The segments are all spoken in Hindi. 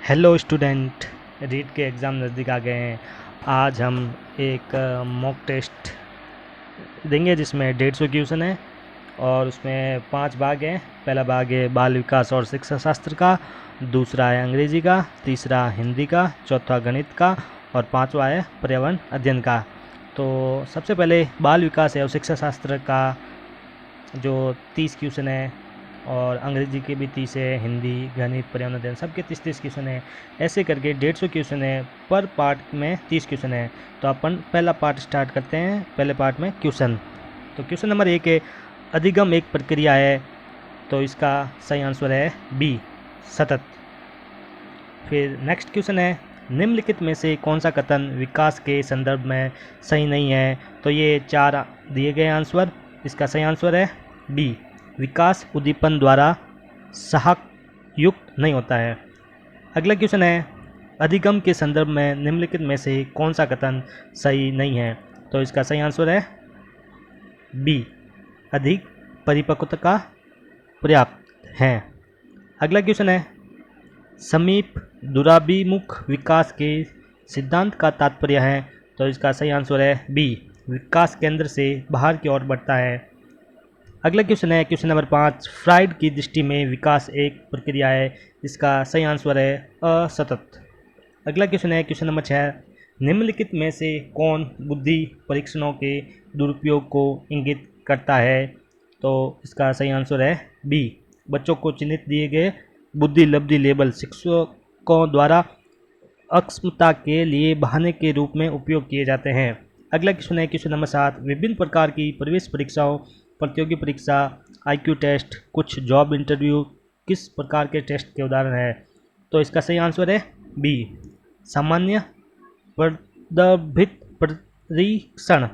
हेलो स्टूडेंट, रीट के एग्ज़ाम नज़दीक आ गए हैं। आज हम एक मॉक टेस्ट देंगे जिसमें 150 क्वेश्चन है और उसमें 5 भाग हैं। पहला भाग है बाल विकास और शिक्षा शास्त्र का, दूसरा है अंग्रेजी का, तीसरा हिंदी का, चौथा गणित का और पांचवा है पर्यावरण अध्ययन का। तो सबसे पहले बाल विकास एवं शिक्षा शास्त्र का जो 30 क्वेश्चन है और अंग्रेजी के भी 30 है, हिंदी गणित पर्यावरण अध्ययन सबके 30-30 क्वेश्चन है। ऐसे करके 150 क्वेश्चन है, पर पार्ट में 30 क्वेश्चन है। तो अपन पहला पार्ट स्टार्ट करते हैं। पहले पार्ट में क्वेश्चन, तो क्वेश्चन नंबर 1 है अधिगम एक प्रक्रिया है, तो इसका सही आंसर है बी सतत। फिर नेक्स्ट क्वेश्चन है निम्नलिखित में से कौन सा कथन विकास के संदर्भ में सही नहीं है, तो ये 4 दिए गए आंसर। इसका सही आंसर है बी विकास उद्दीपन द्वारा सहायक युक्त नहीं होता है। अगला क्वेश्चन है अधिगम के संदर्भ में निम्नलिखित में से कौन सा कथन सही नहीं है, तो इसका सही आंसर है बी अधिक परिपक्वता का पर्याप्त है। अगला क्वेश्चन है समीप दूराभिमुख विकास के सिद्धांत का तात्पर्य है, तो इसका सही आंसर है बी विकास केंद्र से बाहर की ओर बढ़ता है। अगला क्वेश्चन है क्वेश्चन नंबर 5 फ्राइड की दृष्टि में विकास एक प्रक्रिया है, इसका सही आंसर है असतत। अगला क्वेश्चन है क्वेश्चन नंबर 6 निम्नलिखित में से कौन बुद्धि परीक्षणों के दुरुपयोग को इंगित करता है, तो इसका सही आंसर है बी बच्चों को चिन्हित दिए गए बुद्धि लब्धि लेबल शिक्षकों द्वारा अक्षमता के लिए बहाने के रूप में उपयोग किए जाते हैं। अगला क्वेश्चन है क्वेश्चन नंबर 7 विभिन्न प्रकार की प्रवेश परीक्षाओं प्रतियोगी परीक्षा आईक्यू टेस्ट कुछ जॉब इंटरव्यू किस प्रकार के टेस्ट के उदाहरण है, तो इसका सही आंसर है बी सामान्य प्रदर्भित परीक्षण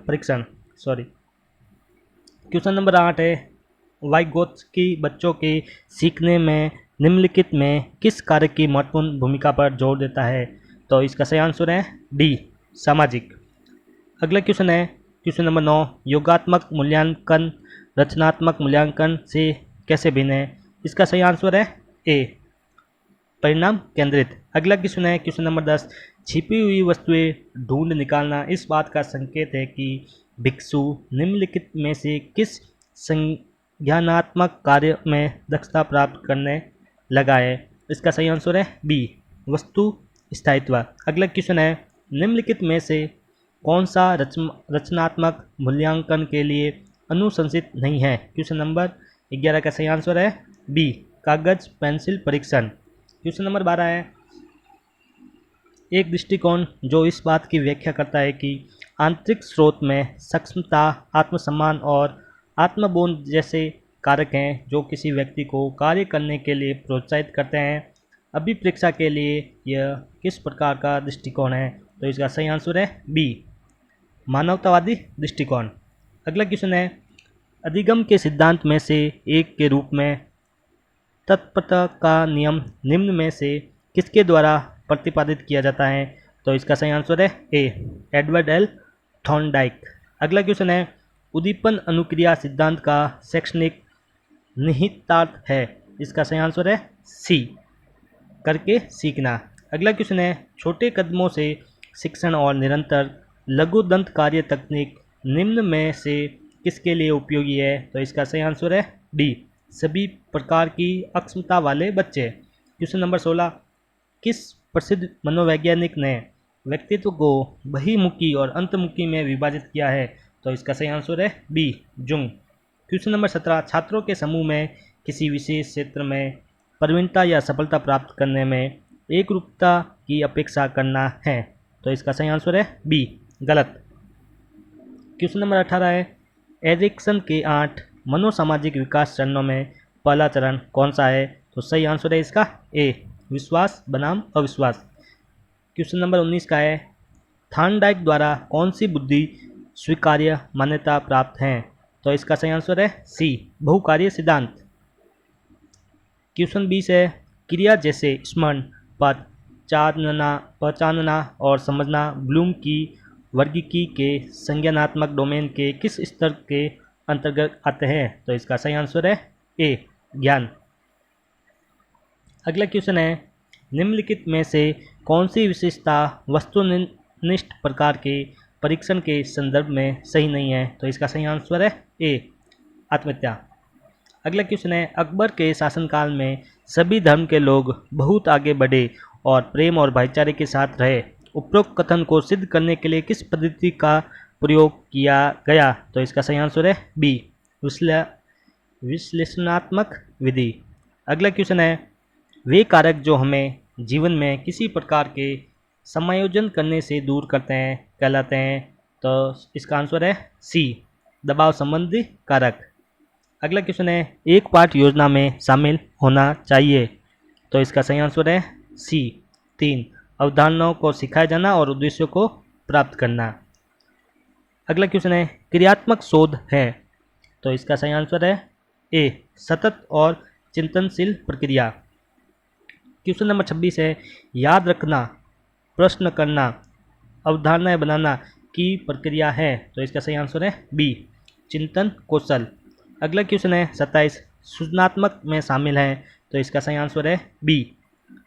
सॉरी। क्वेश्चन नंबर 8 है वाइगोत्स्की बच्चों के सीखने में निम्नलिखित में किस कार्य की महत्वपूर्ण भूमिका पर जोर देता है, तो इसका सही आंसर है डी सामाजिक। अगला क्वेश्चन है क्वेश्चन नंबर 9 योगात्मक मूल्यांकन रचनात्मक मूल्यांकन से कैसे भिन्न है, इसका सही आंसर है ए परिणाम केंद्रित। अगला क्वेश्चन है क्वेश्चन नंबर 10 छिपी हुई वस्तुएं ढूंढ निकालना इस बात का संकेत है कि भिक्षु निम्नलिखित में से किस संज्ञानात्मक कार्य में दक्षता प्राप्त करने लगा है, इसका सही आंसर है बी वस्तु स्थायित्व। अगला क्वेश्चन है निम्नलिखित में से कौन सा रचनात्मक मूल्यांकन के लिए अनुशंसित नहीं है, क्वेश्चन नंबर 11 का सही आंसर है बी कागज पेंसिल परीक्षण। क्वेश्चन नंबर 12 है एक दृष्टिकोण जो इस बात की व्याख्या करता है कि आंतरिक स्रोत में सक्षमता आत्मसम्मान और आत्मबोध जैसे कारक हैं जो किसी व्यक्ति को कार्य करने के लिए प्रोत्साहित करते हैं। अभिप्रेक्षा के लिए यह किस प्रकार का दृष्टिकोण है, तो इसका सही आंसर है बी मानवतावादी दृष्टिकोण। अगला क्वेश्चन है अधिगम के सिद्धांत में से एक के रूप में तत्परता का नियम निम्न में से किसके द्वारा प्रतिपादित किया जाता है, तो इसका सही आंसर है ए एडवर्ड एल थॉर्नडाइक। अगला क्वेश्चन है उद्दीपन अनुक्रिया सिद्धांत का शैक्षणिक निहितार्थ है, इसका सही आंसर है सी करके सीखना। अगला क्वेश्चन है छोटे कदमों से शिक्षण और निरंतर लघु दंत कार्य तकनीक निम्न में से किसके लिए उपयोगी है, तो इसका सही आंसर है डी सभी प्रकार की अक्षमता वाले बच्चे। क्वेश्चन नंबर 16 किस प्रसिद्ध मनोवैज्ञानिक ने व्यक्तित्व को बहिमुखी और अंतर्मुखी में विभाजित किया है, तो इसका सही आंसर है बी जुंग। क्वेश्चन नंबर 17 छात्रों के समूह में किसी विशेष क्षेत्र में प्रवीणता या सफलता प्राप्त करने में एक रूपता की अपेक्षा करना है, तो इसका सही आंसर है बी गलत। क्वेश्चन नंबर 18 है एरिक्सन के 8 मनोसामाजिक विकास चरणों में पहला चरण कौन सा है, तो सही आंसर है इसका ए विश्वास बनाम अविश्वास। क्वेश्चन नंबर 19 का है थॉर्नडाइक द्वारा कौन सी बुद्धि स्वीकार्य मान्यता प्राप्त है, तो इसका सही आंसर है सी बहुकार्य सिद्धांत। क्वेश्चन 20 है क्रिया जैसे स्मरण पहचानना और समझना ब्लूम की वर्गीकी के संज्ञानात्मक डोमेन के किस स्तर के अंतर्गत आते हैं, तो इसका सही आंसर है ए ज्ञान। अगला क्वेश्चन है निम्नलिखित में से कौन सी विशेषता वस्तुनिष्ठ प्रकार के परीक्षण के संदर्भ में सही नहीं है? तो इसका सही आंसर है ए, आत्महत्या। अगला क्वेश्चन है, अकबर के शासनकाल में सभी धर्म के लोग बहुत आगे बढ़े और प्रेम और भाईचारे के साथ रहे। उपरोक्त कथन को सिद्ध करने के लिए किस पद्धति का प्रयोग किया गया? तो इसका सही आंसर है बी, विश्लेषणात्मक विधि। अगला क्वेश्चन है, वे कारक जो हमें जीवन में किसी प्रकार के समायोजन करने से दूर करते हैं कहलाते हैं? तो इसका आंसर है सी, दबाव संबंधी कारक। अगला क्वेश्चन है, एक पाठ योजना में शामिल होना चाहिए? तो इसका सही आंसर है सी, 3, अवधारणाओं को सिखाया जाना और उद्देश्यों को प्राप्त करना। अगला क्वेश्चन है, क्रियात्मक शोध है? तो इसका सही आंसर है ए, सतत और चिंतनशील प्रक्रिया। क्वेश्चन नंबर 26 है, याद रखना, प्रश्न करना, अवधारणाएं बनाना की प्रक्रिया है? तो इसका सही आंसर है बी, चिंतन कौशल। अगला क्वेश्चन है 27, सृजनात्मक में शामिल है? तो इसका सही आंसर है बी,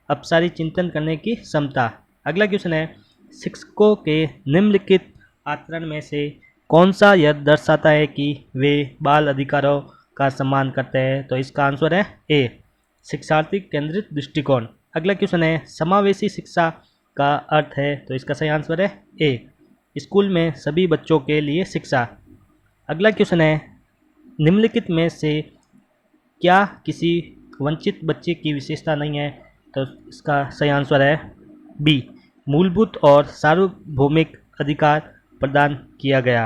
अपसारी चिंतन करने की क्षमता। अगला क्वेश्चन है, शिक्षकों के निम्नलिखित आचरण में से कौन सा यह दर्शाता है कि वे बाल अधिकारों का सम्मान करते हैं? तो इसका आंसर है ए, शिक्षार्थी केंद्रित दृष्टिकोण। अगला क्वेश्चन है, समावेशी शिक्षा का अर्थ है? तो इसका सही आंसर है ए, स्कूल में सभी बच्चों के लिए शिक्षा। अगला क्वेश्चन है, निम्नलिखित में से क्या किसी वंचित बच्चे की विशेषता नहीं है? तो इसका सही आंसर है बी, मूलभूत और सार्वभौमिक अधिकार प्रदान किया गया।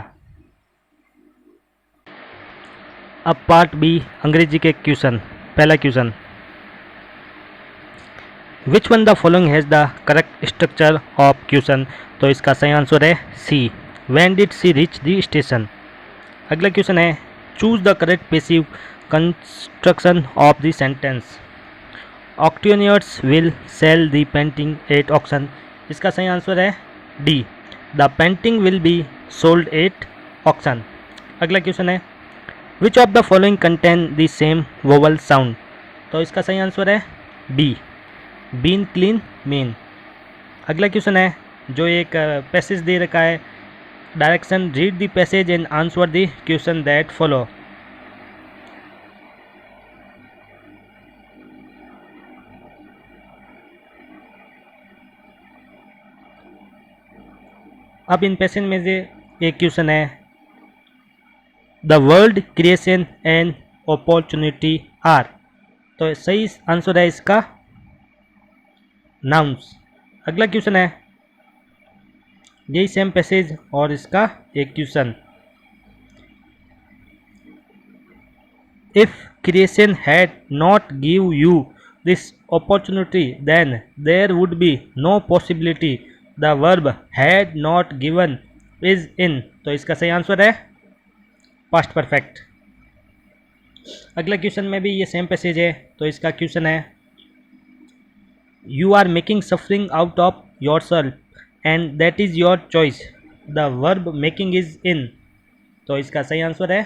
अब पार्ट बी, अंग्रेजी के क्वेश्चन। पहला question, which one the following has the correct structure of question? तो इसका सही आंसर है C, when did she reach the station. अगला क्वेश्चन है, choose the correct passive construction of the sentence, auctioneers will sell the painting at auction. इसका सही आंसर है D, the painting will be sold at auction. अगला क्वेश्चन है, which of the following contain the same vowel sound? तो इसका सही आंसर है बी, बीन, क्लीन, मीन। अगला क्वेश्चन है, जो एक पैसेज दे रखा है, direction, read the passage and answer the question that follow. अब इन पैसेज में से एक क्वेश्चन है, the world creation and opportunity are. तो सही आंसर है इसका नाउन्स। अगला क्वेश्चन है, यही सेम पैसेज और इसका एक question, if creation had not give you this opportunity then there would be no possibility the verb had not given is in. तो इसका सही आंसर है पास्ट परफेक्ट। अगला क्वेश्चन में भी ये सेम पैसेज है, तो इसका क्वेश्चन है, you are making suffering out of your self and that is your choice, the verb making is in. तो इसका सही आंसर है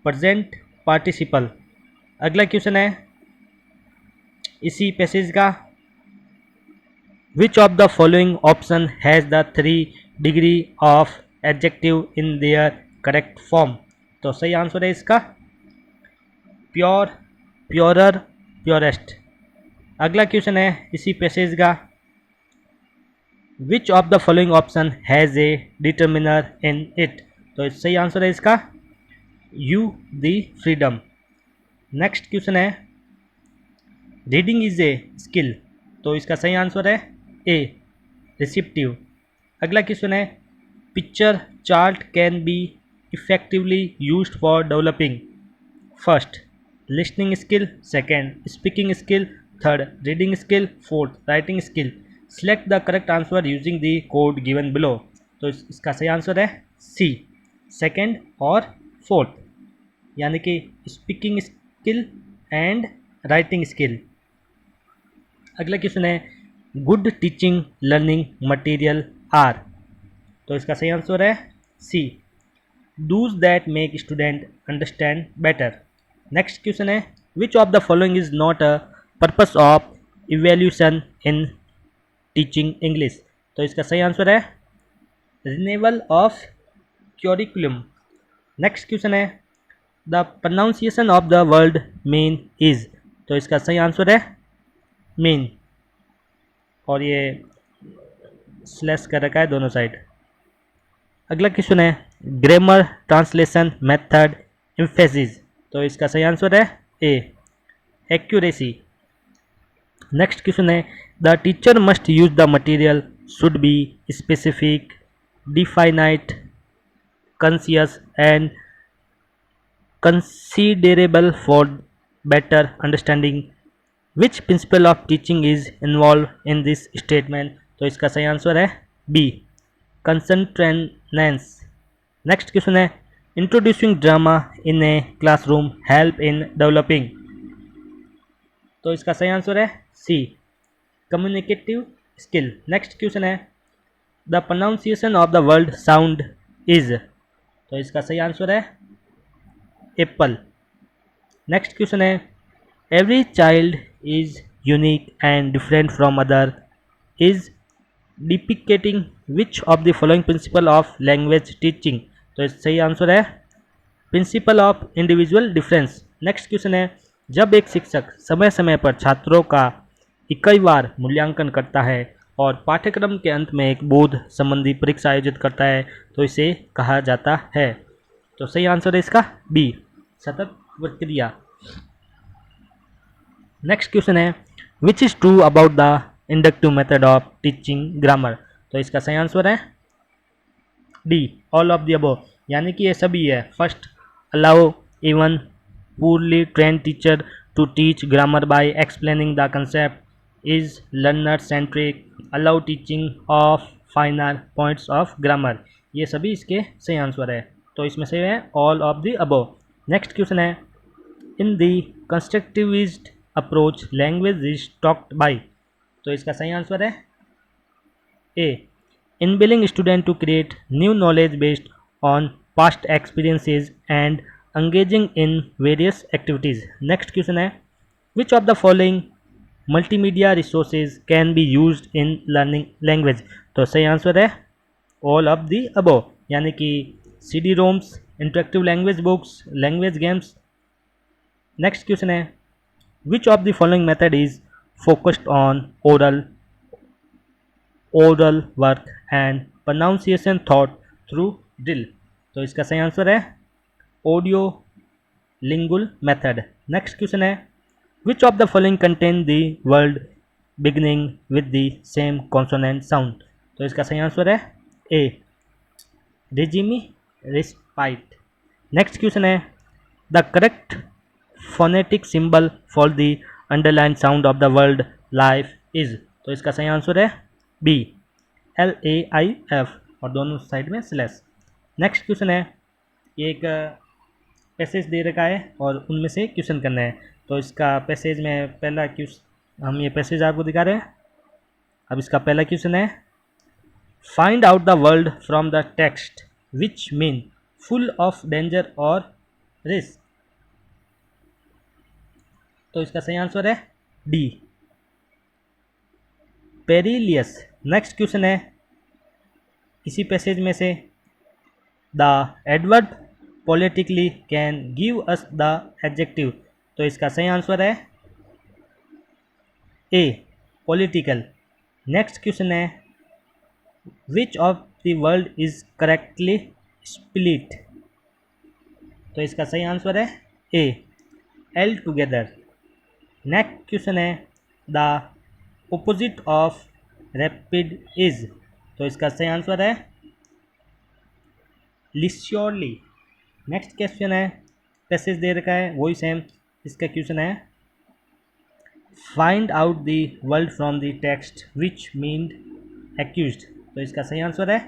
प्रेजेंट पार्टिसिपल। अगला क्वेश्चन है इसी पैसेज का, विच of the following option has the 3 degree of adjective in their correct form? तो सही आंसर है इसका प्योर, प्योरर, प्योरेस्ट। अगला क्वेश्चन है इसी पैसेज का, विच of the following option has a determiner in it? तो सही आंसर है इसका you, the freedom. Next question है, रीडिंग इज ए स्किल। तो इसका सही आंसर है ए, रिसिप्टिव। अगला क्वेश्चन है, picture chart can be effectively used for developing first listening skill, second speaking skill, third reading skill, fourth writing skill. Select the correct answer using the code given below. तो इसका सही आंसर है सी, सेकेंड और फोर्थ, यानी कि speaking skill and writing skill. अगला क्वेश्चन है, good teaching learning material are. तो इसका सही आंसर है C, does that make student understand better. Next question है, which of the following is not a purpose of evaluation in teaching English. तो इसका सही आंसर है renewal of curriculum. Next question है the pronunciation of the word mean is. तो इसका सही आंसर है मीन, और ये स्लैश कर रखा है दोनों साइड। अगला क्वेश्चन है ग्रामर, ट्रांसलेशन, मेथड, एम्फेसिस। तो इसका सही आंसर है ए एक्यूरेसी। नेक्स्ट क्वेश्चन है the teacher must use the material should be specific, definite, conscious and considerable for better understanding. Which principle of teaching is involve in this statement. तो इसका सही आंसर है बी कंसंट्रेनेंस। नेक्स्ट क्वेश्चन है introducing drama in a classroom help in developing. तो इसका सही आंसर है सी कम्युनिकेटिव स्किल। नेक्स्ट क्वेश्चन है the pronunciation of the word sound is. तो इसका सही आंसर है एप्पल। नेक्स्ट क्वेश्चन है every child is unique and different from other is depicting which of the following principle of language teaching. तो सही आंसर है principle of individual difference. Next question है जब एक शिक्षक समय समय पर छात्रों का इकाईवार मूल्यांकन करता है और पाठ्यक्रम के अंत में एक बोध संबंधी परीक्षा आयोजित करता है तो इसे कहा जाता है। तो सही आंसर है इसका बी सतत प्रक्रिया। नेक्स्ट क्वेश्चन है which is true about the inductive method of teaching grammar. तो इसका सही आंसर है D all of the above, यानी कि ये सभी है। First allow even poorly trained teacher to teach grammar by explaining the concept, is learner centric, allow teaching of finer points of grammar। ये सभी इसके सही आंसर है, तो इसमें से है all of the above. Next question है in the constructivist approach language is talked by. तो इसका सही आंसर है ए enabling student to create new knowledge based on past experiences and engaging in various activities। Next question है which of the following multimedia resources can be used in learning language। तो सही आंसर है all of the above, यानी कि CD-ROMs, interactive language books, language games। Next question है which of the following method is focused on oral work and pronunciation taught through drill। तो इसका सही आंसर है audio lingual method. Next question है which of the following contain the word beginning with the same consonant sound. तो इसका सही आंसर है A regime respite. Next question है the correct phonetic symbol for the underline sound of the word life is. तो इसका सही आंसर है बी LAIF, और दोनों साइड में स्लैश। नेक्स्ट क्वेश्चन है एक पैसेज दे रखा है और उनमें से क्वेश्चन करना है। तो इसका पैसेज में पहला क्वेश्चन, हम ये पैसेज आपको दिखा रहे हैं। अब इसका पहला क्वेश्चन है find out the word from the text which mean full of danger और रिस्क। तो इसका सही आंसर है डी पेरिलियस। नेक्स्ट क्वेश्चन है इसी पैसेज में से the adverb politically can give us the adjective. तो इसका सही आंसर है ए पॉलिटिकल। नेक्स्ट क्वेश्चन है which of the word is correctly split. तो इसका सही आंसर है A L together. Next question है the opposite of rapid is. तो इसका सही आंसर है लिश्योरली। नेक्स्ट क्वेश्चन है पैसेज दे रखा है वही सेम, इसका क्वेश्चन है find out the word from the text which meant accused. तो इसका सही आंसर है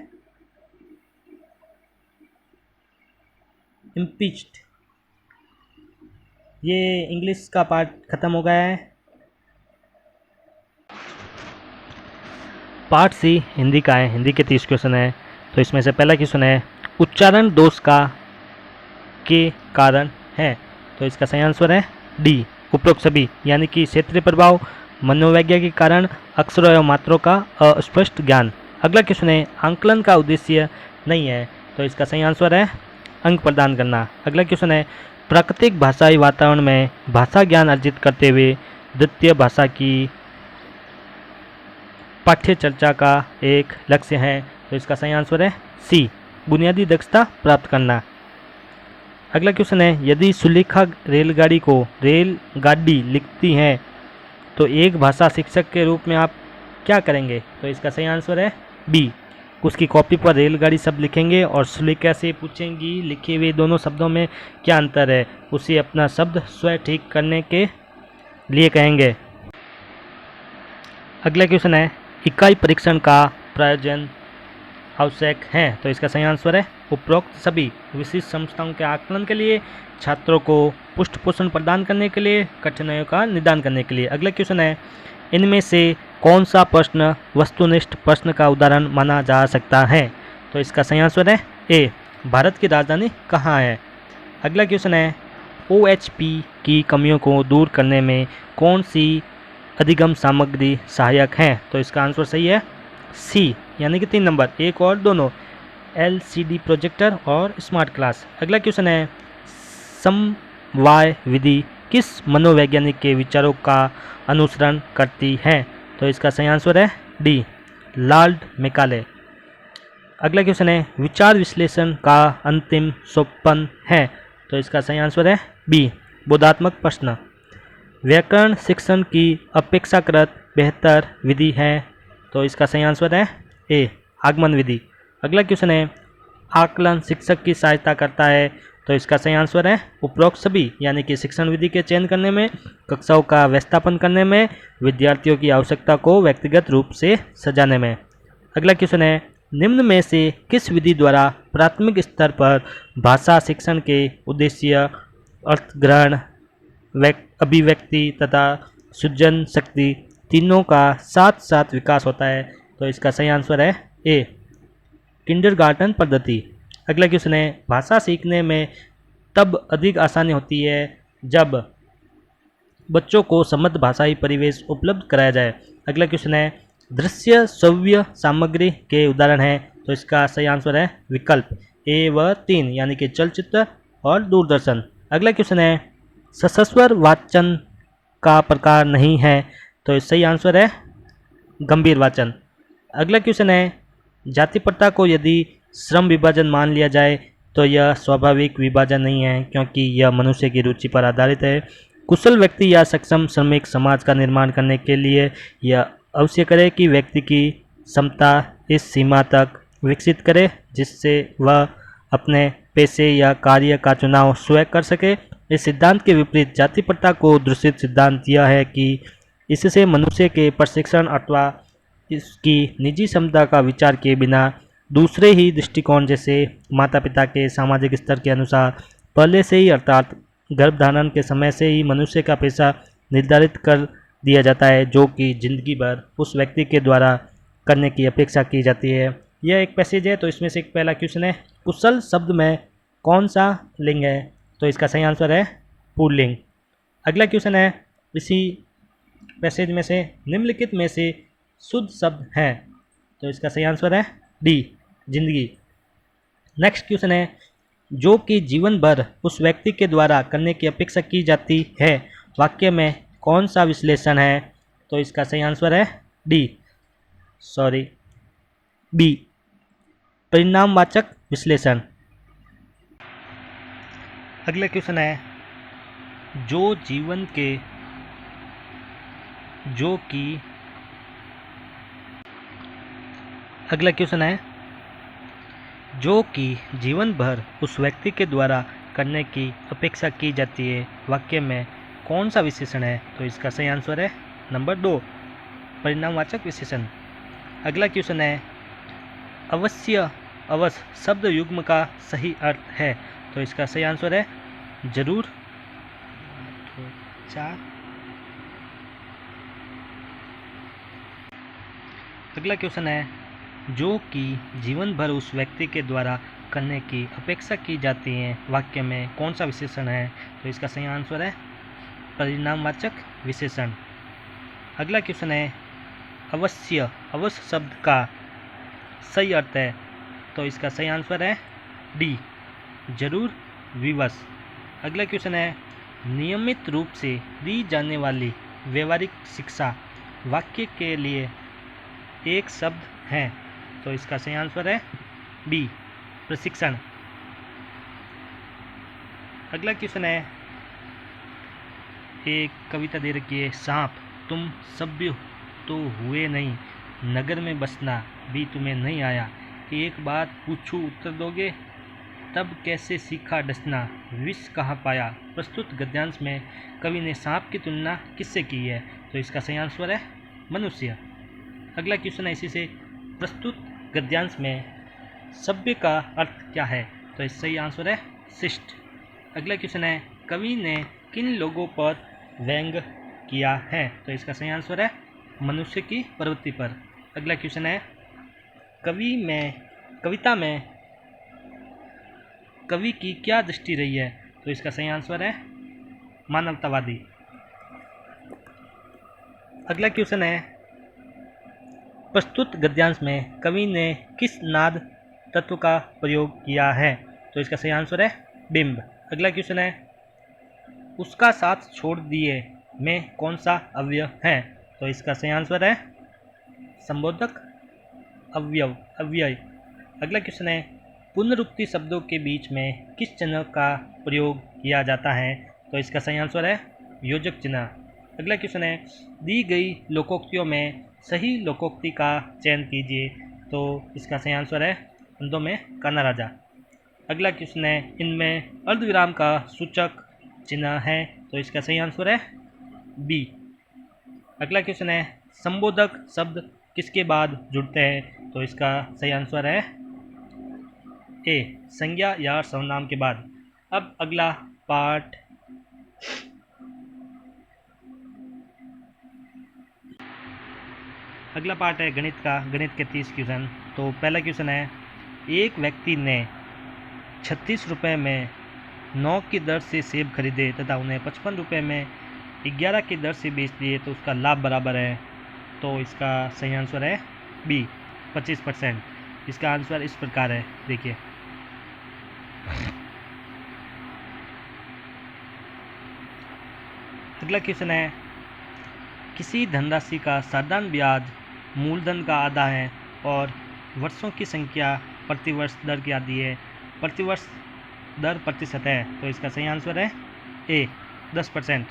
इम्पीच्ड। ये इंग्लिश का पार्ट ख़त्म हो गया है। पार्ट सी हिंदी का है, हिंदी के 30 क्वेश्चन है। तो इसमें से पहला क्वेश्चन है उच्चारण दोष का के कारण है। तो इसका सही आंसर है डी उपरोक्त सभी, यानी कि क्षेत्रीय प्रभाव, मनोवैज्ञानिक के कारण अक्षरों एवं मात्रों का अस्पष्ट ज्ञान। अगला क्वेश्चन है आंकलन का उद्देश्य नहीं है, तो इसका सही आंसर है अंक प्रदान करना। अगला क्वेश्चन है प्राकृतिक भाषाई वातावरण में भाषा ज्ञान अर्जित करते हुए द्वितीय भाषा की पाठ्य चर्चा का एक लक्ष्य है, तो इसका सही आंसर है सी बुनियादी दक्षता प्राप्त करना। अगला क्वेश्चन है यदि सुलेखा रेलगाड़ी लिखती हैं तो एक भाषा शिक्षक के रूप में आप क्या करेंगे, तो इसका सही आंसर है बी उसकी कॉपी पर रेलगाड़ी शब्द लिखेंगे और सुलेखा से पूछेंगी लिखे हुए दोनों शब्दों में क्या अंतर है, उसे अपना शब्द स्वयं ठीक करने के लिए कहेंगे। अगला क्वेश्चन है इकाई परीक्षण का प्रयोजन आवश्यक है, तो इसका सही आंसर है उपरोक्त सभी विशिष्ट समस्याओं के आकलन के लिए, छात्रों को पृष्ठपोषण प्रदान करने के लिए, कठिनाइयों का निदान करने के लिए। अगला क्वेश्चन है इनमें से कौन सा प्रश्न वस्तुनिष्ठ प्रश्न का उदाहरण माना जा सकता है, तो इसका सही आंसर है ए भारत की राजधानी कहाँ है। अगला क्वेश्चन है OHP की कमियों को दूर करने में कौन सी अधिगम सामग्री सहायक है, तो इसका आंसर सही है सी यानी कि 3 नंबर एक और दोनों LCD प्रोजेक्टर और स्मार्ट क्लास। अगला क्वेश्चन है समवाय विधि किस मनोवैज्ञानिक के विचारों का अनुसरण करती है, तो इसका सही आंसर है डी लॉर्ड मैकाले। अगला क्वेश्चन है विचार विश्लेषण का अंतिम सोपान है, तो इसका सही आंसर है बी बोधात्मक प्रश्न। व्याकरण शिक्षण की अपेक्षाकृत बेहतर विधि है, तो इसका सही आंसर है ए आगमन विधि। अगला क्वेश्चन है आकलन शिक्षक की सहायता करता है, तो इसका सही आंसर है उपरोक्त सभी यानी कि शिक्षण विधि के चयन करने में, कक्षाओं का व्यवस्थापन करने में, विद्यार्थियों की आवश्यकता को व्यक्तिगत रूप से सजाने में। अगला क्वेश्चन है निम्न में से किस विधि द्वारा प्राथमिक स्तर पर भाषा शिक्षण के उद्देश्य अर्थग्रहण अभिव्यक्ति तथा सृजन शक्ति तीनों का साथ साथ विकास होता है, तो इसका सही आंसर है ए किंडरगार्टन पद्धति। अगला क्वेश्चन है भाषा सीखने में तब अधिक आसानी होती है जब बच्चों को समृद्ध भाषाई परिवेश उपलब्ध कराया जाए। अगला क्वेश्चन है दृश्य श्रव्य सामग्री के उदाहरण है, तो इसका सही आंसर है विकल्प ए व 3 यानी कि चलचित्र और दूरदर्शन। अगला क्वेश्चन है सशस्वर वाचन का प्रकार नहीं है, तो सही आंसर है गंभीर वाचन। अगला क्वेश्चन है जाति प्रथा को यदि श्रम विभाजन मान लिया जाए तो यह स्वाभाविक विभाजन नहीं है क्योंकि यह मनुष्य की रुचि पर आधारित है। कुशल व्यक्ति या सक्षम श्रमिक समाज का निर्माण करने के लिए यह अवश्य करे कि व्यक्ति की क्षमता इस सीमा तक विकसित करे जिससे वह अपने पेशे या कार्य का चुनाव स्वयं कर सके। इस सिद्धांत के विपरीत जाति प्रथा को दूषित सिद्धांत यह है कि इससे मनुष्य के प्रशिक्षण अथवा इसकी निजी क्षमता का विचार किए बिना दूसरे ही दृष्टिकोण जैसे माता पिता के सामाजिक स्तर के अनुसार पहले से ही अर्थात गर्भधारण के समय से ही मनुष्य का पेशा निर्धारित कर दिया जाता है जो कि जिंदगी भर उस व्यक्ति के द्वारा करने की अपेक्षा की जाती है। यह एक पैसेज है, तो इसमें से एक पहला क्वेश्चन है कुशल शब्द में कौन सा लिंग है, तो इसका सही आंसर है पुल्लिंग। अगला क्वेश्चन है इसी पैसेज में से निम्नलिखित में से शुद्ध शब्द है, तो इसका सही आंसर है डी जिंदगी। नेक्स्ट क्वेश्चन है जो कि जीवन भर उस व्यक्ति के द्वारा करने की अपेक्षा की जाती है वाक्य में कौन सा विश्लेषण है, तो इसका सही आंसर है बी परिणामवाचक विश्लेषण। अगला क्वेश्चन है अगला क्वेश्चन है जो कि जीवन भर उस व्यक्ति के द्वारा करने की अपेक्षा की जाती है वाक्य में कौन सा विशेषण है, तो इसका सही आंसर है नंबर 2 परिणामवाचक विशेषण। अगला क्वेश्चन है अवश्य शब्द युग्म का सही अर्थ है, तो इसका सही आंसर है जरूर। 4 अगला क्वेश्चन है जो कि जीवन भर उस व्यक्ति के द्वारा करने की अपेक्षा की जाती है वाक्य में कौन सा विशेषण है, तो इसका सही आंसर है परिणामवाचक विशेषण। अगला क्वेश्चन है अवश्य शब्द का सही अर्थ है, तो इसका सही आंसर है डी, जरूर, विवश। अगला क्वेश्चन है नियमित रूप से दी जाने वाली व्यवहारिक शिक्षा वाक्य के लिए एक शब्द है, तो इसका सही आंसर है बी, प्रशिक्षण। अगला क्वेश्चन है एक कविता दे रखी है, सांप तुम सभ्य तो हुए नहीं, नगर में बसना भी तुम्हें नहीं आया, एक बात पूछूं उत्तर दोगे, तब कैसे सीखा डसना, विष कहाँ पाया। प्रस्तुत गद्यांश में कवि ने सांप की तुलना किससे की है, तो इसका सही आंसर है मनुष्य। अगला क्वेश्चन है इसी से, प्रस्तुत गद्यांश में सभ्य का अर्थ क्या है, तो इसका सही आंसर है शिष्ट। अगला क्वेश्चन है कवि ने किन लोगों पर व्यंग किया है, तो इसका सही आंसर है मनुष्य की प्रवृत्ति पर। अगला क्वेश्चन है कविता में कवि की क्या दृष्टि रही है, तो इसका सही आंसर है मानवतावादी। अगला क्वेश्चन है प्रस्तुत गद्यांश में कवि ने किस नाद तत्व का प्रयोग किया है, तो इसका सही आंसर है बिंब। अगला क्वेश्चन है उसका साथ छोड़ दिए में कौन सा अवयव है, तो इसका सही आंसर है संबोधक अव्यय। अगला क्वेश्चन है पुनरुक्ति शब्दों के बीच में किस चिन्ह का प्रयोग किया जाता है, तो इसका सही आंसर है योजक चिन्ह। अगला क्वेश्चन है दी गई लोकोक्तियों में सही लोकोक्ति का चयन कीजिए, तो इसका सही आंसर है अंधों में कान्हा राजा। अगला क्वेश्चन है इनमें अर्धविराम का सूचक चिन्ह है, तो इसका सही आंसर है बी। अगला क्वेश्चन है संबोधक शब्द किसके बाद जुड़ते हैं, तो इसका सही आंसर है ए, संज्ञा या सर्वनाम के बाद। अब अगला पार्ट है गणित का, गणित के 30 क्वेश्चन। तो पहला क्वेश्चन है एक व्यक्ति ने 36 रुपये में 9 की दर से सेब खरीदे तथा उन्हें 55 रुपये में 11 की दर से बेच दिए, तो उसका लाभ बराबर है, तो इसका सही आंसर है बी, 25%। इसका आंसर इस प्रकार है, देखिए अगला क्वेश्चन है किसी धनराशि का साधारण ब्याज मूलधन का आधा है और वर्षों की संख्या प्रतिवर्ष दर की आधी है, प्रतिवर्ष दर प्रतिशत है, तो इसका सही आंसर है ए, 10%।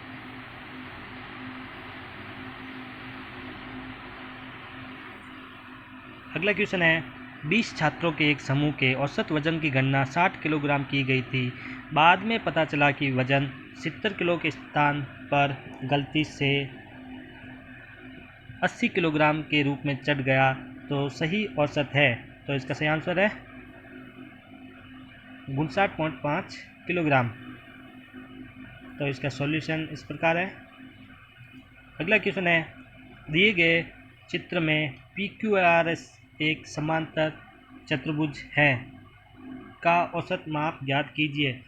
अगला क्वेश्चन है 20 छात्रों के एक समूह के औसत वजन की गणना 60 किलोग्राम की गई थी, बाद में पता चला कि वजन 70 किलो के स्थान पर गलती से 80 किलोग्राम के रूप में चढ़ गया, तो सही औसत है, तो इसका सही आंसर है 59.5 किलोग्राम। तो इसका सॉल्यूशन इस प्रकार है। अगला क्वेश्चन है दिए गए चित्र में PQRS एक समांतर चतुर्भुज है का औसत माप ज्ञात कीजिए,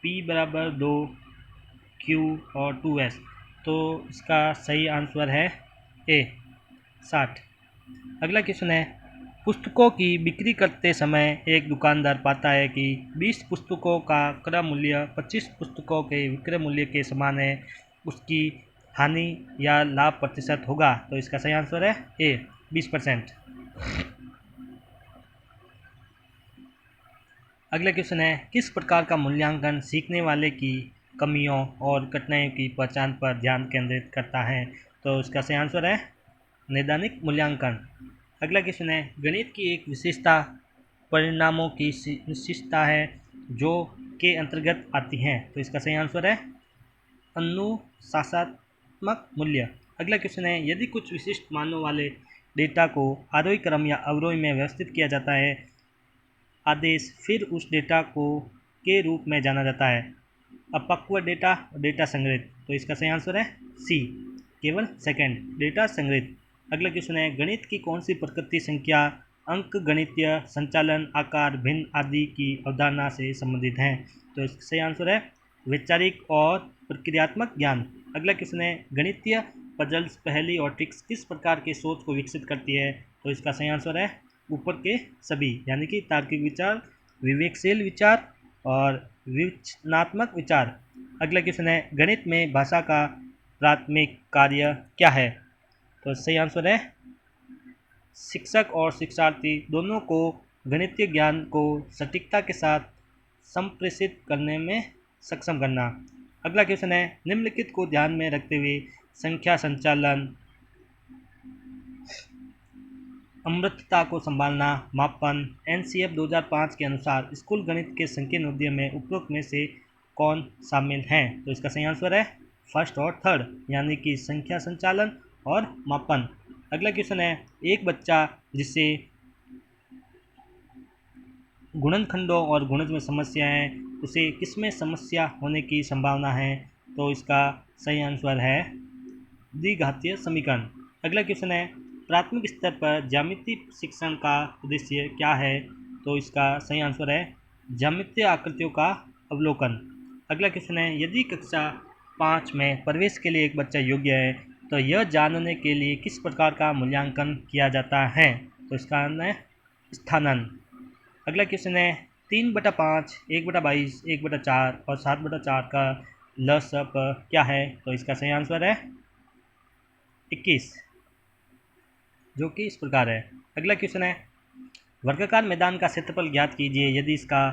P बराबर 2 Q और 2S, तो इसका सही आंसर है ए, 60। अगला क्वेश्चन है पुस्तकों की बिक्री करते समय एक दुकानदार पाता है कि 20 पुस्तकों का क्रय मूल्य 25 पुस्तकों के विक्रय मूल्य के समान है, उसकी हानि या लाभ प्रतिशत होगा, तो इसका सही आंसर है ए, 20%। अगला क्वेश्चन है किस प्रकार का मूल्यांकन सीखने वाले की कमियों और कठिनाइयों की पहचान पर ध्यान केंद्रित करता है, तो इसका सही आंसर है नैदानिक मूल्यांकन। अगला क्वेश्चन है गणित की एक विशेषता परिणामों की विशेषता है जो के अंतर्गत आती हैं, तो इसका सही आंसर है अनुशासनात्मक मूल्य। अगला क्वेश्चन है यदि कुछ विशिष्ट मानों वाले डेटा को आरोही क्रम या अवरोही में व्यवस्थित किया जाता है, आदेश फिर उस डेटा को के रूप में जाना जाता है, अपक्व डेटा और डेटा संग्रहित, तो इसका सही आंसर है सी, केवल सेकंड डेटा संग्रहित। अगला क्वेश्चन है गणित की कौन सी प्रकृति संख्या अंक गणितीय संचालन आकार भिन्न आदि की अवधारणा से संबंधित हैं, तो इसका सही आंसर है वैचारिक और प्रक्रियात्मक ज्ञान। अगला क्वेश्चन है गणितीय पजल्स, पहेली और ट्रिक्स किस प्रकार के सोच को विकसित करती है? तो इसका सही आंसर है ऊपर के सभी, यानी कि तार्किक विचार, विवेकशील विचार और विवेचनात्मक विचार। अगला क्वेश्चन है, गणित में भाषा का प्राथमिक कार्य क्या है? तो सही आंसर है शिक्षक और शिक्षार्थी दोनों को गणितीय ज्ञान को सटीकता के साथ संप्रेषित करने में सक्षम करना। अगला क्वेश्चन है, निम्नलिखित को ध्यान में रखते हुए संख्या संचालन, अमूर्तता को संभालना, मापन, एनसीएफ 2005 के अनुसार स्कूल गणित के संकीर्ण उद्यम में उपरोक्त में से कौन शामिल हैं? तो इसका सही आंसर है फर्स्ट और थर्ड, यानी कि संख्या संचालन और मापन। अगला क्वेश्चन है, एक बच्चा जिसे गुणनखंडों और गुणज में समस्या है, उसे किसमें समस्या होने की संभावना है? तो इसका सही आंसर है द्विघातीय समीकरण। अगला क्वेश्चन है, प्राथमिक स्तर पर ज्यामितीय शिक्षण का उद्देश्य क्या है? तो इसका सही आंसर है ज्यामितीय आकृतियों का अवलोकन। अगला क्वेश्चन है, यदि कक्षा 5 में प्रवेश के लिए एक बच्चा योग्य है तो यह जानने के लिए किस प्रकार का मूल्यांकन किया जाता है? तो इसका आंसर है स्थानन। अगला क्वेश्चन है, 3/5, 1/22, 1/4 और 7/4 का लसअप क्या है? तो इसका सही आंसर है 21, जो कि इस प्रकार है। अगला क्वेश्चन है, वर्गाकार मैदान का क्षेत्रफल ज्ञात कीजिए यदि इसका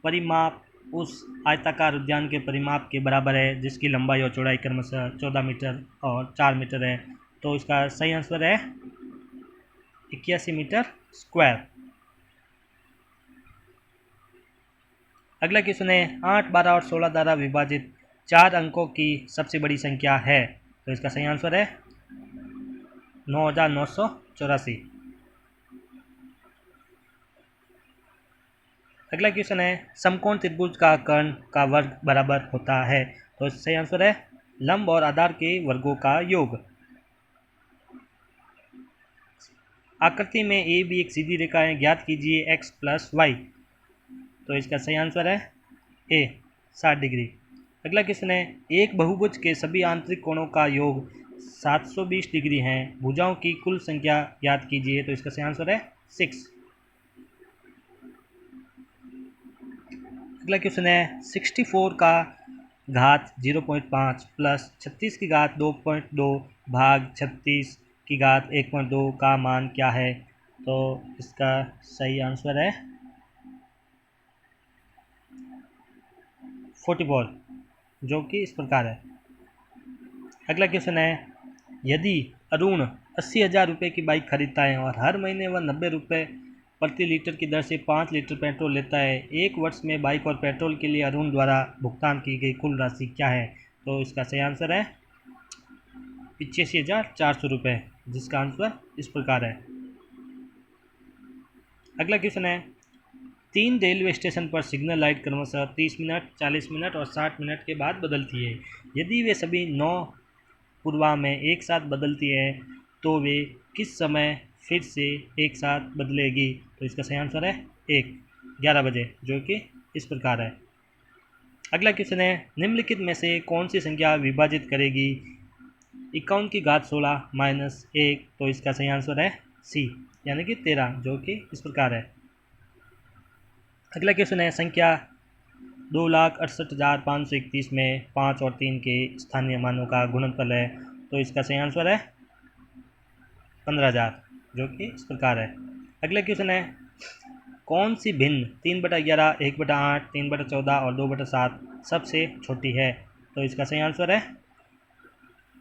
परिमाप उस आयताकार उद्यान के परिमाप के बराबर है जिसकी लंबाई और चौड़ाई क्रमशः 14 मीटर और 4 मीटर है। तो इसका सही आंसर है 81 मीटर स्क्वायर। अगला क्वेश्चन है, 8, 12 और 16 द्वारा विभाजित 4 अंकों की सबसे बड़ी संख्या है? तो इसका सही आंसर है 9984। अगला क्वेश्चन है, समकोण त्रिभुज का कर्ण का वर्ग बराबर होता है? तो सही आंसर है लंब और आधार के वर्गों का योग। आकृति में ए बी एक सीधी रेखा है, ज्ञात कीजिए x + y। तो इसका सही आंसर है ए 60 डिग्री। अगला क्वेश्चन है, एक बहुभुज के सभी आंतरिक कोणों का योग 720 डिग्री है, भुजाओं की कुल संख्या ज्ञात कीजिए। तो इसका सही आंसर है 6। अगला क्वेश्चन है, 64 का घात 0.5 प्लस 36 की घात 2.2 भाग 36 की घात 1.2 का मान क्या है? तो इसका सही आंसर है 44, जो कि इस प्रकार है। अगला क्वेश्चन है, यदि अरुण 80,000 रुपये की बाइक खरीदता है और हर महीने वह 90 रुपये प्रति लीटर की दर से 5 लीटर पेट्रोल लेता है, एक वर्ष में बाइक और पेट्रोल के लिए अरुण द्वारा भुगतान की गई कुल राशि क्या है? तो इसका सही आंसर है 85,400 रुपये, जिसका आंसर इस प्रकार है। अगला क्वेश्चन है, 3 रेलवे स्टेशन पर सिग्नल लाइट क्रमशः 30 मिनट, 40 मिनट और 60 मिनट के बाद बदलती है। यदि वे सभी 9 पूर्वा में एक साथ बदलती है तो वे किस समय फिर से एक साथ बदलेगी? तो इसका सही आंसर है 11 बजे, जो कि इस प्रकार है। अगला क्वेश्चन है, निम्नलिखित में से कौन सी संख्या विभाजित करेगी 51 की घात 16 माइनस 1? तो इसका सही आंसर है सी, यानी कि 13, जो कि इस प्रकार है। अगला क्वेश्चन है, संख्या 2,68,531 में 5 और 3 के स्थानीय मानों का गुणनफल है। तो इसका सही आंसर है 15,000, जो कि इस प्रकार है। अगला क्वेश्चन है, कौन सी भिन्न 3/11, 1/8, 3/14 और 2/7 सबसे छोटी है? तो इसका सही आंसर है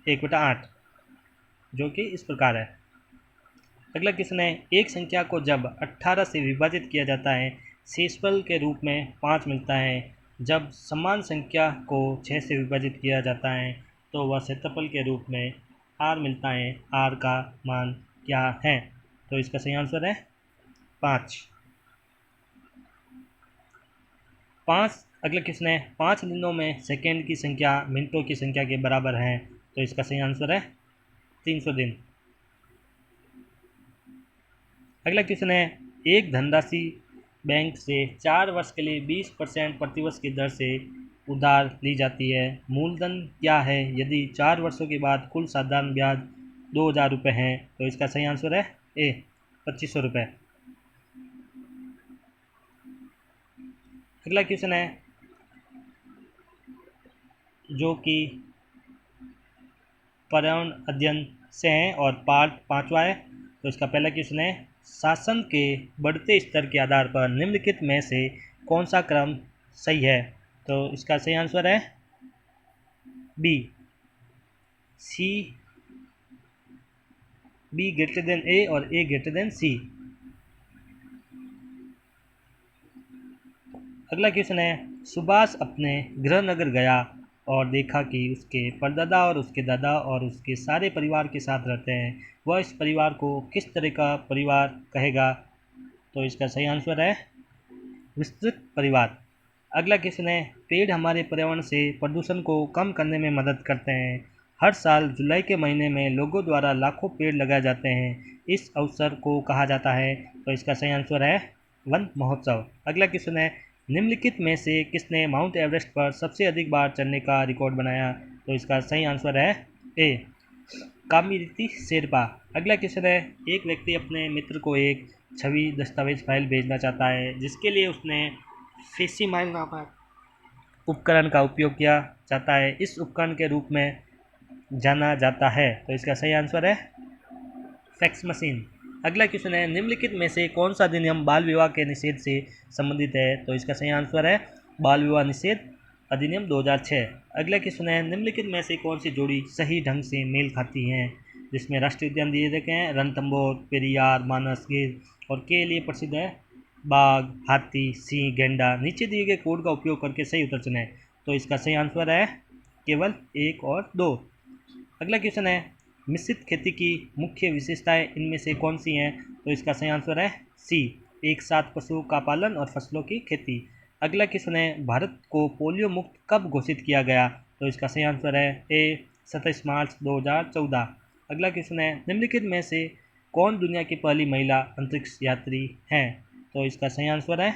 1/8, जो कि इस प्रकार है। अगला क्वेश्चन है, एक संख्या को जब 18 से विभाजित किया जाता है शेषफल के रूप में 5 मिलता है, जब समान संख्या को 6 से विभाजित किया जाता है तो वह क्षेत्रफल के रूप में r मिलता है। r का मान क्या है? तो इसका सही आंसर है 5। अगला क्वेश्चन है, 5 दिनों में सेकेंड की संख्या मिनटों की संख्या के बराबर है। तो इसका सही आंसर है 300 दिन। अगला क्वेश्चन है, एक धनराशि बैंक से 4 वर्ष के लिए 20% प्रतिवर्ष की दर से उधार ली जाती है। मूलधन क्या है यदि 4 वर्षों के बाद कुल साधारण ब्याज 2000 रुपये है? तो इसका सही आंसर है ए 2500 रुपये। अगला क्वेश्चन है जो कि पर्यावरण अध्ययन से है और पार्ट 5वां है। तो इसका पहला क्वेश्चन है शासन के बढ़ते स्तर के आधार पर निम्नलिखित में से कौन सा क्रम सही है? तो इसका सही आंसर है B C, B greater than A और ए ग्रेटर देन सी। अगला क्वेश्चन है सुभाष अपने गृहनगर गया और देखा कि उसके परदादा और उसके दादा और उसके सारे परिवार के साथ रहते हैं। वह इस परिवार को किस तरह का परिवार कहेगा? तो इसका सही आंसर है विस्तृत परिवार। अगला क्वेश्चन है पेड़ हमारे पर्यावरण से प्रदूषण को कम करने में मदद करते हैं। हर साल जुलाई के महीने में लोगों द्वारा लाखों पेड़ लगाए जाते हैं। इस अवसर को कहा जाता है। तो इसका सही आंसर है वन महोत्सव। अगला क्वेश्चन है निम्नलिखित में से किसने माउंट एवरेस्ट पर सबसे अधिक बार चढ़ने का रिकॉर्ड बनाया? तो इसका सही आंसर है ए कामिरीति शेरपा। अगला क्वेश्चन है एक व्यक्ति अपने मित्र को एक छवि दस्तावेज फाइल भेजना चाहता है जिसके लिए उसने फेसिमाइल नामक उपकरण का उपयोग किया जाता है। इस उपकरण के रूप में जाना जाता है। तो इसका सही आंसर है फैक्स मशीन। अगला क्वेश्चन है निम्नलिखित में से कौन सा अधिनियम बाल विवाह के निषेध से संबंधित है? तो इसका सही आंसर है बाल विवाह निषेध अधिनियम 2006। अगला क्वेश्चन है निम्नलिखित में से कौन सी जोड़ी सही ढंग से मेल खाती हैं? जिसमें राष्ट्रीय उद्यान दिए गए हैं रणथंभौर, पेरियार, मानस, गिर और के लिए प्रसिद्ध है बाघ, हाथी, सिंह, गेंडा। नीचे दिए गए कोड का उपयोग करके सही उत्तर चुनें। तो इसका सही आंसर है केवल 1 और 2। अगला क्वेश्चन है मिश्रित खेती की मुख्य विशेषताएं इनमें से कौन सी हैं? तो इसका सही आंसर है सी एक साथ पशुओं का पालन और फसलों की खेती। अगला क्वेश्चन है भारत को पोलियो मुक्त कब घोषित किया गया? तो इसका सही आंसर है ए 27 मार्च 2014। अगला क्वेश्चन है निम्नलिखित में से कौन दुनिया की पहली महिला अंतरिक्ष यात्री हैं? तो इसका सही आंसर है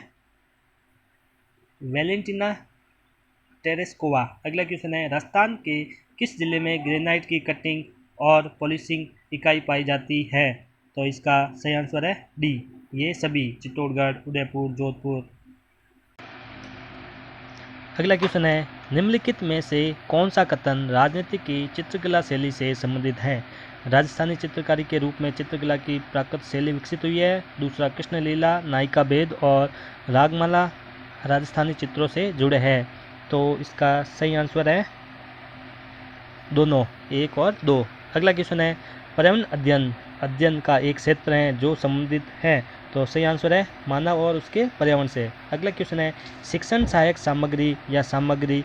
वैलेंटिना टेरेस्कोवा। अगला क्वेश्चन है राजस्थान के किस जिले में ग्रेनाइट की कटिंग और पॉलिशिंग इकाई पाई जाती है? तो इसका सही आंसर है डी ये सभी चित्तौड़गढ़, उदयपुर, जोधपुर। अगला क्वेश्चन है निम्नलिखित में से कौन सा कथन राजनीति की चित्रकला शैली से संबंधित है? राजस्थानी चित्रकारी के रूप में चित्रकला की प्राकृत शैली विकसित हुई है। दूसरा कृष्णलीला, नायिका भेद और रागमाला राजस्थानी चित्रों से जुड़े हैं। तो इसका सही आंसर है दोनों 1 और 2। अगला क्वेश्चन है पर्यावरण अध्ययन का एक क्षेत्र है जो संबंधित है। तो सही आंसर है मानव और उसके पर्यावरण से। अगला क्वेश्चन है शिक्षण सहायक सामग्री या सामग्री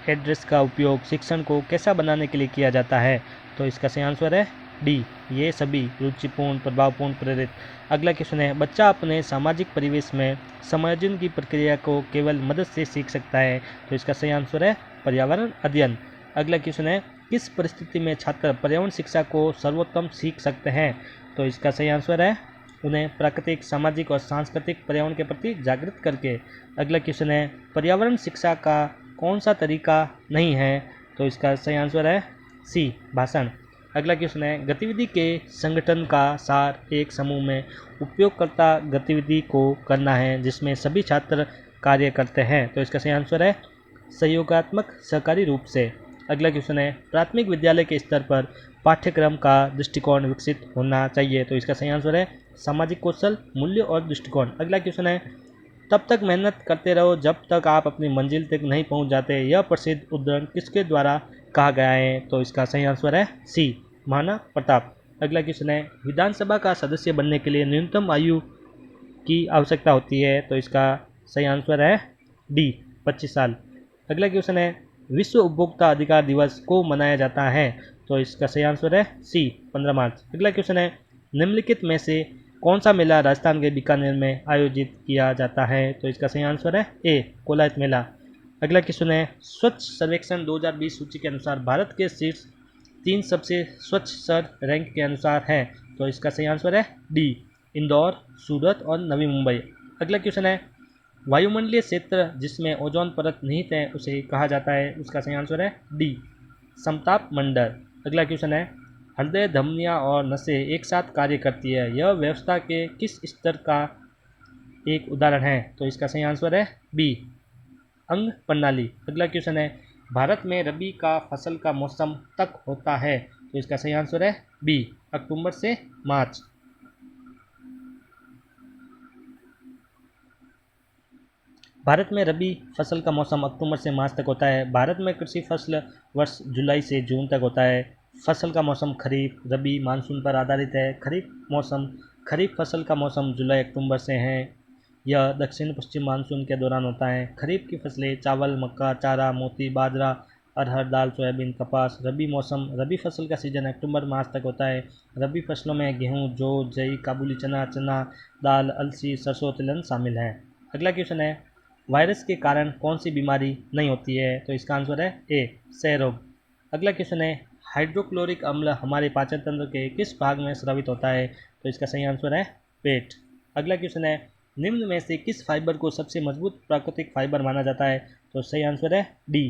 एड्रेस का उपयोग शिक्षण को कैसा बनाने के लिए किया जाता है? तो इसका सही आंसर है डी ये सभी रुचिपूर्ण, प्रभावपूर्ण, प्रेरित। अगला क्वेश्चन है बच्चा अपने सामाजिक परिवेश में समायोजन की प्रक्रिया को केवल मदद से सीख सकता है। तो इसका सही आंसर है पर्यावरण अध्ययन। अगला क्वेश्चन है किस परिस्थिति में छात्र पर्यावरण शिक्षा को सर्वोत्तम सीख सकते हैं? तो इसका सही आंसर है उन्हें प्राकृतिक, सामाजिक और सांस्कृतिक पर्यावरण के प्रति जागृत करके। अगला क्वेश्चन है पर्यावरण शिक्षा का कौन सा तरीका नहीं है? तो इसका सही आंसर है सी भाषण। अगला क्वेश्चन है गतिविधि के संगठन का सार एक समूह में उपयोगकर्ता गतिविधि को करना है जिसमें सभी छात्र कार्य करते हैं। तो इसका सही आंसर है सहयोगात्मक सहकारी रूप से। अगला क्वेश्चन है प्राथमिक विद्यालय के स्तर पर पाठ्यक्रम का दृष्टिकोण विकसित होना चाहिए। तो इसका सही आंसर है सामाजिक कौशल, मूल्य और दृष्टिकोण। अगला क्वेश्चन है तब तक मेहनत करते रहो जब तक आप अपनी मंजिल तक नहीं पहुंच जाते। यह प्रसिद्ध उद्धरण किसके द्वारा कहा गया है? तो इसका सही आंसर है सी महाराणा प्रताप। अगला क्वेश्चन है विधानसभा का सदस्य बनने के लिए न्यूनतम आयु की आवश्यकता होती है। तो इसका सही आंसर है डी 25 साल। अगला क्वेश्चन है विश्व उपभोक्ता अधिकार दिवस को मनाया जाता है। तो इसका सही आंसर है सी 15 मार्च। अगला क्वेश्चन है निम्नलिखित में से कौन सा मेला राजस्थान के बीकानेर में आयोजित किया जाता है? तो इसका सही आंसर है ए कोलायत मेला। अगला क्वेश्चन है स्वच्छ सर्वेक्षण 2020 सूची के अनुसार भारत के शीर्ष 3 सबसे स्वच्छ शहर रैंक के अनुसार है। तो इसका सही आंसर है डी इंदौर, सूरत और नवी मुंबई। अगला क्वेश्चन है वायुमंडलीय क्षेत्र जिसमें ओजोन परत निहित है उसे कहा जाता है, उसका सही आंसर है डी, समताप मंडल। अगला क्वेश्चन है, हृदय, धमनियां और नसें एक साथ कार्य करती है, यह व्यवस्था के किस स्तर का एक उदाहरण है? तो इसका सही आंसर है बी, अंग प्रणाली। अगला क्वेश्चन है, भारत में रबी का फसल का मौसम तक होता है, तो इसका सही आंसर है बी, अक्टूबर से मार्च। भारत में रबी फसल का मौसम अक्टूबर से मार्च तक होता है। भारत में कृषि फसल वर्ष जुलाई से जून तक होता है। फसल का मौसम खरीफ, रबी, मानसून पर आधारित है। खरीफ फसल का मौसम जुलाई अक्टूबर से है। यह दक्षिण पश्चिम मानसून के दौरान होता है। खरीफ की फसलें चावल, मक्का, चारा, मोती, बाजरा, अरहर दाल, सोयाबीन, कपास। रबी फसल का सीजन अक्टूबर मार्च तक होता है। रबी फसलों में गेहूँ, जौ, जई, काबुली चना, चना दाल, अलसी, सरसों, तिलहन शामिल हैं। अगला क्वेश्चन है, वायरस के कारण कौन सी बीमारी नहीं होती है? तो इसका आंसर है ए, क्षय रोग। अगला क्वेश्चन है, हाइड्रोक्लोरिक अम्ल हमारे पाचन तंत्र के किस भाग में स्रावित होता है? तो इसका सही आंसर है पेट। अगला क्वेश्चन है, निम्न में से किस फाइबर को सबसे मजबूत प्राकृतिक फाइबर माना जाता है? तो सही आंसर है डी,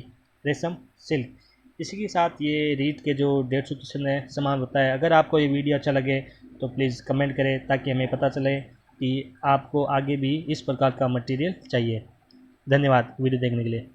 रेशम, सिल्क। इसी के साथ ये रीड के जो 150 क्वेश्चन है समाप्त होता है। अगर आपको ये वीडियो अच्छा लगे तो प्लीज़ कमेंट करें ताकि हमें पता चले कि आपको आगे भी इस प्रकार का मटेरियल चाहिए। धन्यवाद वीडियो देखने के लिए।